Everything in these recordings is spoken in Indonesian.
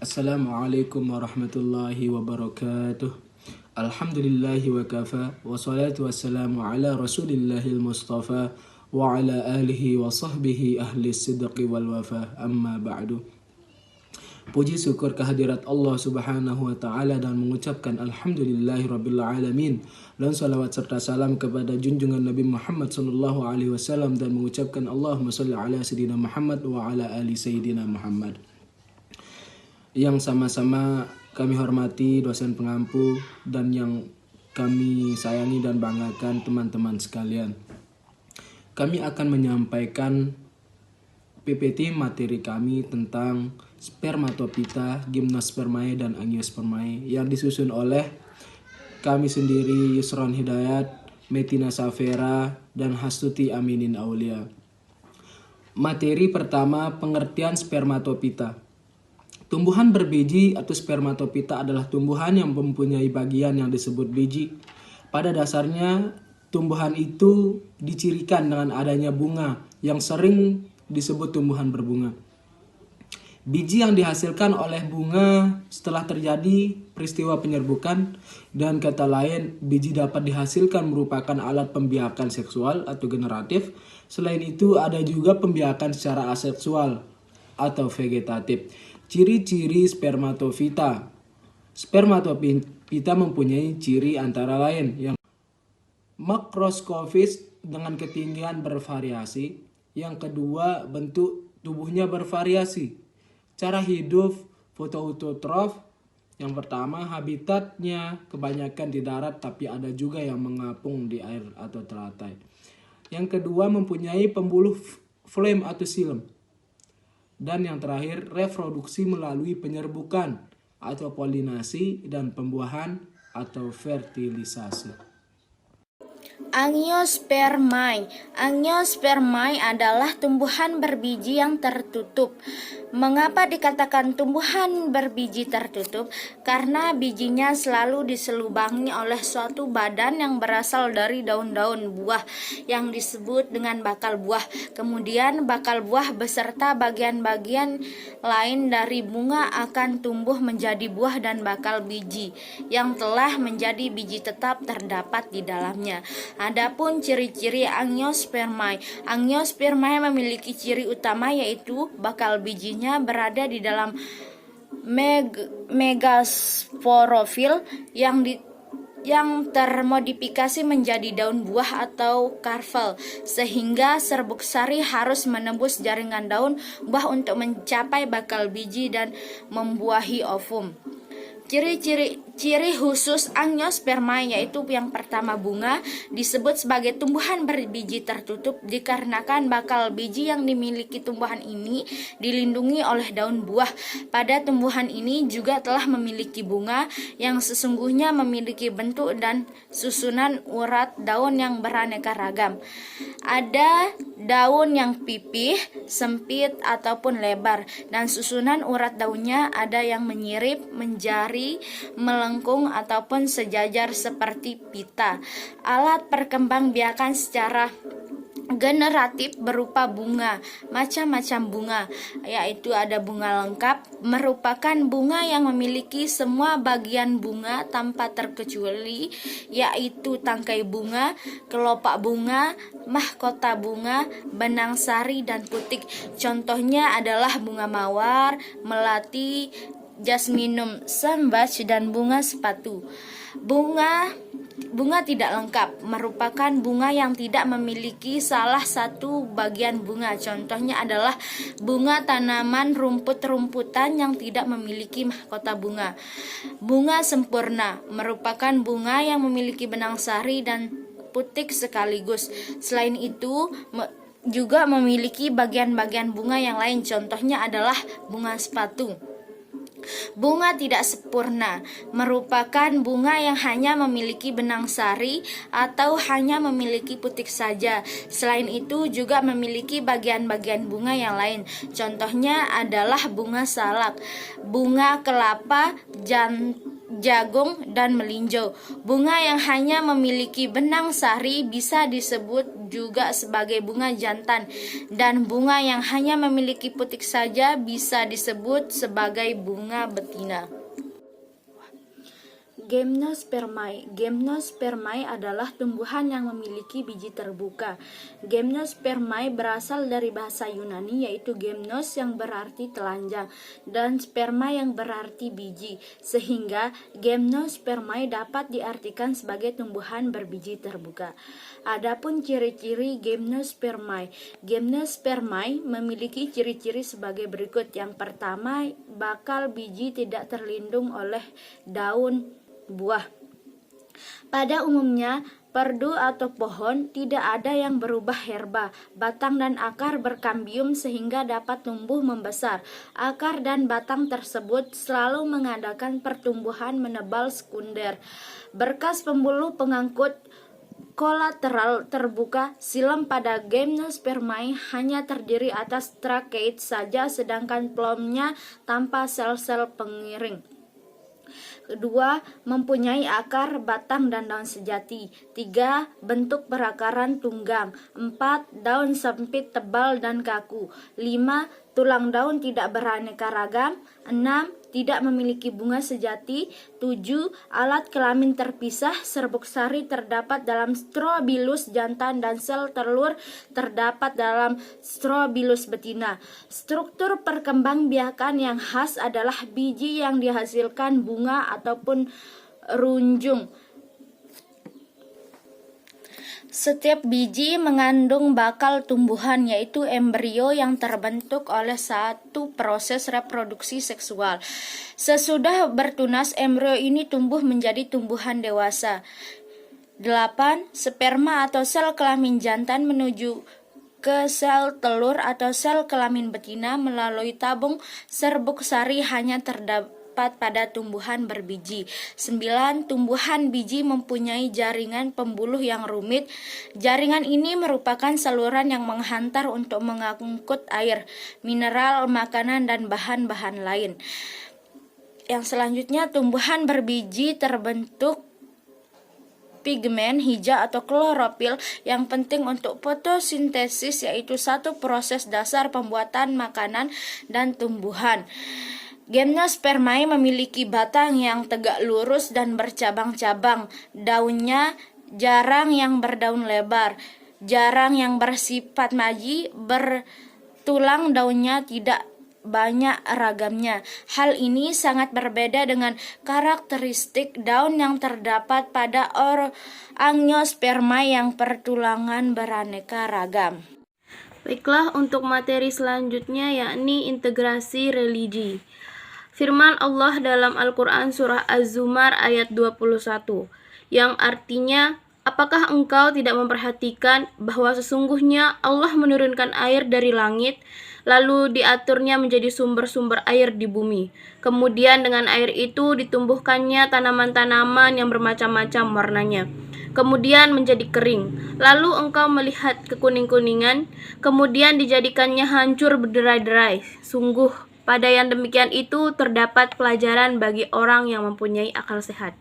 Assalamualaikum warahmatullahi wabarakatuh. Alhamdulillahi wa kafa. Wassalatu wassalamu ala rasulillahil mustafa. Wa ala alihi wa sahbihi ahli sidqi wal wafa. Amma ba'du. Puji syukur kehadirat Allah subhanahu wa ta'ala dan mengucapkan Alhamdulillahi rabbil alamin. Dan salawat serta salam kepada junjungan Nabi Muhammad sallallahu alaihi wasallam. Dan mengucapkan Allahumma salli ala Sayyidina Muhammad wa ala ali Sayyidina Muhammad. Yang sama-sama kami hormati dosen pengampu dan yang kami sayangi dan banggakan teman-teman sekalian. Kami akan menyampaikan PPT materi kami tentang spermatopita, gymnospermae dan angiospermae yang disusun oleh kami sendiri, Yusron Hidayat, Metina Safera, dan Hastuti Aminin Aulia. Materi pertama, pengertian spermatopita. Tumbuhan berbiji atau spermatopita adalah tumbuhan yang mempunyai bagian yang disebut biji. Pada dasarnya, tumbuhan itu dicirikan dengan adanya bunga yang sering disebut tumbuhan berbunga. Biji yang dihasilkan oleh bunga setelah terjadi peristiwa penyerbukan, dan kata lain, biji dapat dihasilkan merupakan alat pembiakan seksual atau generatif. Selain itu, ada juga pembiakan secara aseksual atau vegetatif. Ciri-ciri spermatopita. Spermatopita mempunyai ciri antara lain yang makroskopis dengan ketinggian bervariasi. Yang kedua, bentuk tubuhnya bervariasi. Cara hidup fotoautotrof. Yang pertama, habitatnya kebanyakan di darat tapi ada juga yang mengapung di air atau teratai. Yang kedua, mempunyai pembuluh flem atau silem. Dan yang terakhir, reproduksi melalui penyerbukan atau polinasi dan pembuahan atau fertilisasi. Angiospermae. Angiospermae adalah tumbuhan berbiji yang tertutup. Mengapa dikatakan tumbuhan berbiji tertutup? Karena bijinya selalu diselubangi oleh suatu badan yang berasal dari daun-daun buah yang disebut dengan bakal buah. Kemudian bakal buah beserta bagian-bagian lain dari bunga akan tumbuh menjadi buah dan bakal biji yang telah menjadi biji tetap terdapat di dalamnya. Adapun ciri-ciri angiospermae. Angiospermae memiliki ciri utama yaitu bakal bijinya berada di dalam megasporofil yang termodifikasi menjadi daun buah atau karvel, sehingga serbuk sari harus menembus jaringan daun buah untuk mencapai bakal biji dan membuahi ovum. Ciri khusus angiospermae yaitu yang pertama, bunga disebut sebagai tumbuhan berbiji tertutup dikarenakan bakal biji yang dimiliki tumbuhan ini dilindungi oleh daun buah. Pada tumbuhan ini juga telah memiliki bunga yang sesungguhnya memiliki bentuk dan susunan urat daun yang beraneka ragam. Ada daun yang pipih, sempit ataupun lebar, dan susunan urat daunnya ada yang menyirip, menjari, melengkung ataupun sejajar seperti pita. Alat perkembangbiakan secara generatif berupa bunga, macam-macam bunga, yaitu ada bunga lengkap, merupakan bunga yang memiliki semua bagian bunga tanpa terkecuali, yaitu tangkai bunga, kelopak bunga, mahkota bunga, benang sari, dan putik. Contohnya adalah bunga mawar, melati, jasminum sambach, dan bunga sepatu. Bunga tidak lengkap merupakan bunga yang tidak memiliki salah satu bagian bunga. Contohnya adalah bunga tanaman rumput-rumputan yang tidak memiliki mahkota bunga. Bunga sempurna merupakan bunga yang memiliki benang sari dan putik sekaligus. Selain itu juga memiliki bagian-bagian bunga yang lain. Contohnya adalah bunga sepatu. Bunga tidak sempurna merupakan bunga yang hanya memiliki benang sari atau hanya memiliki putik saja. Selain itu juga memiliki bagian-bagian bunga yang lain. Contohnya adalah bunga salak, bunga kelapa, jagung, dan melinjo. Bunga yang hanya memiliki benang sari bisa disebut juga sebagai bunga jantan, dan bunga yang hanya memiliki putik saja bisa disebut sebagai bunga betina. Gymnospermae. Gymnospermae adalah tumbuhan yang memiliki biji terbuka. Gymnospermae berasal dari bahasa Yunani yaitu gymnos yang berarti telanjang dan sperma yang berarti biji, sehingga Gymnospermae dapat diartikan sebagai tumbuhan berbiji terbuka. Adapun ciri-ciri Gymnospermae. Gymnospermae memiliki ciri-ciri sebagai berikut. Yang pertama, bakal biji tidak terlindung oleh daun buah. Pada umumnya, perdu atau pohon tidak ada yang berubah herba. Batang dan akar berkambium sehingga dapat tumbuh membesar. Akar dan batang tersebut selalu mengadakan pertumbuhan menebal sekunder. Berkas pembuluh pengangkut kolateral terbuka. Silem pada Gymnospermae hanya terdiri atas trakeid saja, sedangkan plomnya tanpa sel-sel pengiring. Kedua, mempunyai akar, batang, dan daun sejati. 3. Bentuk perakaran tunggang. 4. Daun sempit, tebal, dan kaku. 5. Tulang daun tidak beraneka ragam. 6. Tidak memiliki bunga sejati. 7. Alat kelamin terpisah. Serbuk sari terdapat dalam strobilus jantan dan sel telur terdapat dalam strobilus betina. Struktur perkembangbiakan yang khas adalah biji yang dihasilkan bunga ataupun runjung. Setiap biji mengandung bakal tumbuhan, yaitu embrio yang terbentuk oleh satu proses reproduksi seksual. Sesudah bertunas, embrio ini tumbuh menjadi tumbuhan dewasa. 8. Sperma atau sel kelamin jantan menuju ke sel telur atau sel kelamin betina melalui tabung serbuk sari hanya terdapat pada tumbuhan berbiji. 9. Tumbuhan biji mempunyai jaringan pembuluh yang rumit. Jaringan ini merupakan saluran yang menghantar untuk mengangkut air, mineral, makanan, dan bahan-bahan lain. Yang selanjutnya, tumbuhan berbiji terbentuk pigmen hijau atau klorofil yang penting untuk fotosintesis, yaitu satu proses dasar pembuatan makanan dan tumbuhan. Gymnospermae memiliki batang yang tegak lurus dan bercabang-cabang. Daunnya jarang yang berdaun lebar, jarang yang bersifat maji, bertulang. Daunnya tidak banyak ragamnya. Hal ini sangat berbeda dengan karakteristik daun yang terdapat pada Angiospermae yang pertulangan beraneka ragam. Baiklah, untuk materi selanjutnya yakni integrasi religi. Firman Allah dalam Al-Quran surah Az-Zumar ayat 21, yang artinya, apakah engkau tidak memperhatikan bahwa sesungguhnya Allah menurunkan air dari langit, lalu diaturnya menjadi sumber-sumber air di bumi. Kemudian dengan air itu ditumbuhkannya tanaman-tanaman yang bermacam-macam warnanya. Kemudian menjadi kering. Lalu engkau melihat kekuning-kuningan, kemudian dijadikannya hancur berderai-derai. Sungguh, pada yang demikian itu terdapat pelajaran bagi orang yang mempunyai akal sehat.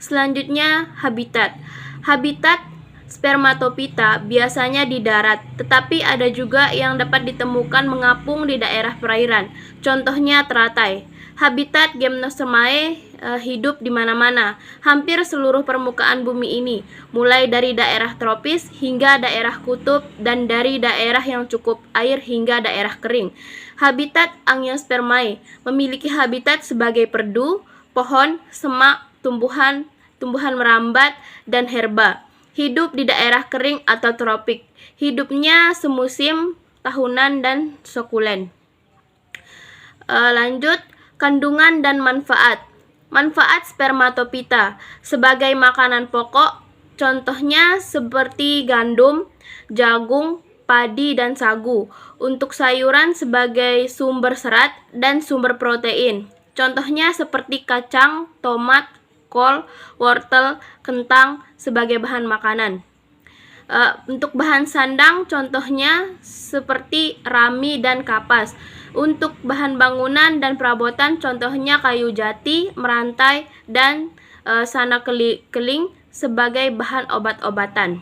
Selanjutnya, habitat. Habitat spermatopita biasanya di darat, tetapi ada juga yang dapat ditemukan mengapung di daerah perairan. Contohnya teratai. Habitat Gymnospermae hidup di mana-mana, hampir seluruh permukaan bumi ini, mulai dari daerah tropis hingga daerah kutub dan dari daerah yang cukup air hingga daerah kering. Habitat Angiospermae memiliki habitat sebagai perdu, pohon, semak, tumbuhan merambat, dan herba. Hidup di daerah kering atau tropik. Hidupnya semusim, tahunan, dan sukulen. Lanjut, kandungan dan manfaat. Manfaat spermatopita sebagai makanan pokok, contohnya seperti gandum, jagung, padi, dan sagu. Untuk sayuran sebagai sumber serat dan sumber protein, contohnya seperti kacang, tomat, kol, wortel, kentang sebagai bahan makanan. Untuk bahan sandang contohnya seperti rami dan kapas. Untuk bahan bangunan dan perabotan contohnya kayu jati, merantai, dan sana keling sebagai bahan obat-obatan.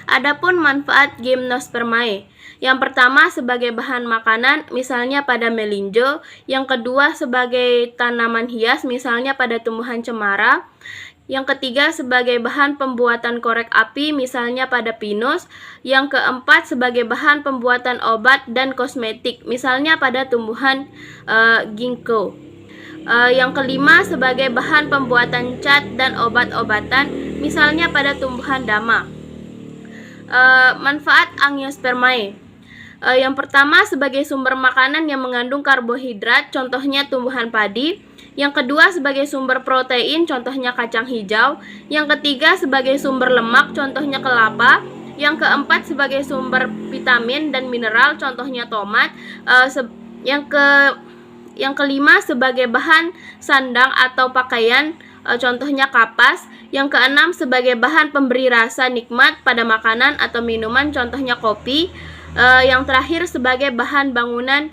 Adapun manfaat Gymnospermae. Yang pertama sebagai bahan makanan, misalnya pada melinjo. Yang kedua sebagai tanaman hias, misalnya pada tumbuhan cemara. Yang ketiga sebagai bahan pembuatan korek api, misalnya pada pinus. Yang keempat sebagai bahan pembuatan obat dan kosmetik, misalnya pada tumbuhan ginkgo. Yang kelima sebagai bahan pembuatan cat dan obat-obatan, misalnya pada tumbuhan dama. Manfaat Angiospermae. Yang pertama sebagai sumber makanan yang mengandung karbohidrat, contohnya tumbuhan padi. Yang kedua sebagai sumber protein, contohnya kacang hijau. Yang ketiga sebagai sumber lemak, contohnya kelapa. Yang keempat sebagai sumber vitamin dan mineral, contohnya tomat. Yang kelima sebagai bahan sandang atau pakaian, contohnya kapas. Yang keenam sebagai bahan pemberi rasa nikmat pada makanan atau minuman, contohnya kopi. Yang terakhir sebagai bahan bangunan,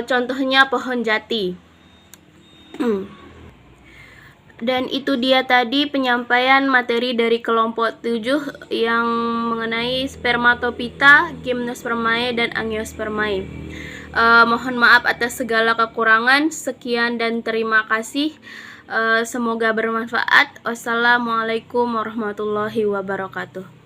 contohnya pohon jati. Dan itu dia tadi penyampaian materi dari kelompok 7 yang mengenai Spermatophyta, Gymnospermae, dan Angiospermae. Mohon maaf atas segala kekurangan. Sekian dan terima kasih. Semoga bermanfaat. Wassalamualaikum warahmatullahi wabarakatuh.